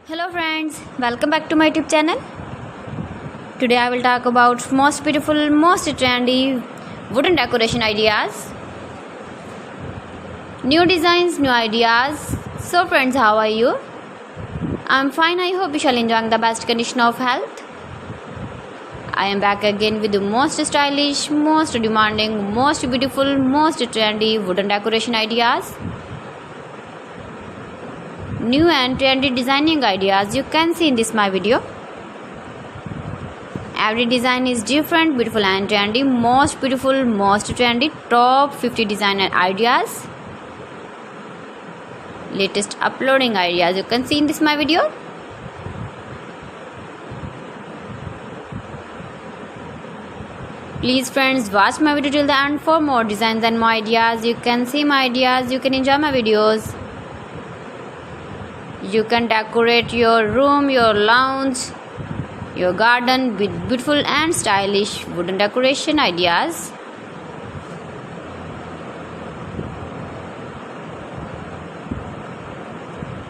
Hello friends, welcome back to my YouTube channel. Today I will talk about most beautiful, most trendy wooden decoration ideas. New designs, new ideas. So friends, how are you? I'm fine. I hope you shall enjoy the best condition of health. I am back again with the most stylish, most demanding, most beautiful, most trendy wooden decoration ideas. New and trendy designing ideas you can see in this my video. Every design is different, beautiful and trendy. Most beautiful, most trendy, top 50 designer ideas. Latest uploading ideas you can see in this my video. Please friends, watch my video till the end for more designs and more ideas. You can see my ideas, you can enjoy my videos. You can decorate your room, your lounge, your garden with beautiful and stylish wooden decoration ideas.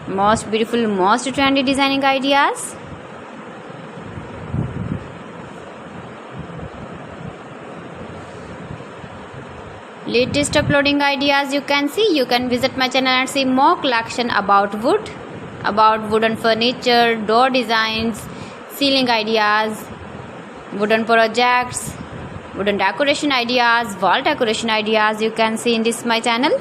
Most beautiful, most trendy designing ideas. Latest uploading ideas you can see. You can visit my channel and see more collection about wood, about wooden furniture, door designs, ceiling ideas, wooden projects, wooden decoration ideas, wall decoration ideas you can see in this my channel.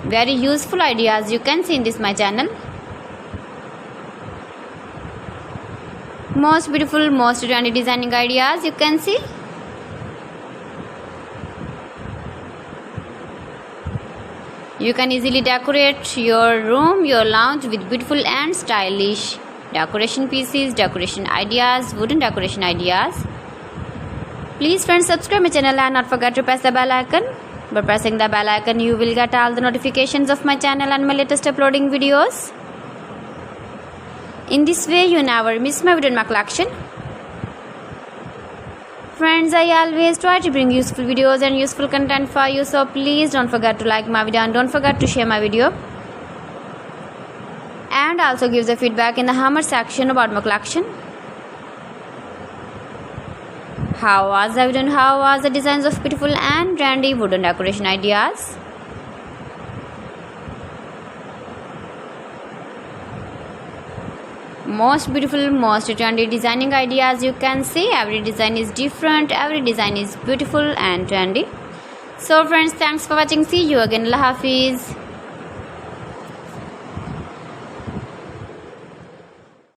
Very useful ideas you can see in this my channel. Most beautiful, most trendy designing ideas you can see. You can easily decorate your room, your lounge with beautiful and stylish decoration pieces, decoration ideas, wooden decoration ideas. Please friends, subscribe my channel and not forget to press the bell icon. By pressing the bell icon, you will get all the notifications of my channel and my latest uploading videos. In this way, you never miss my video in my collection. Friends, I always try to bring useful videos and useful content for you, so please don't forget to like my video and don't forget to share my video. And also give the feedback in the comment section about my collection. How was the video and how was the designs of beautiful and trendy wooden decoration ideas? Most beautiful, most trendy designing ideas you can see. Every design is different, every design is beautiful and trendy. So friends, thanks for watching. See you again. Allah Hafiz.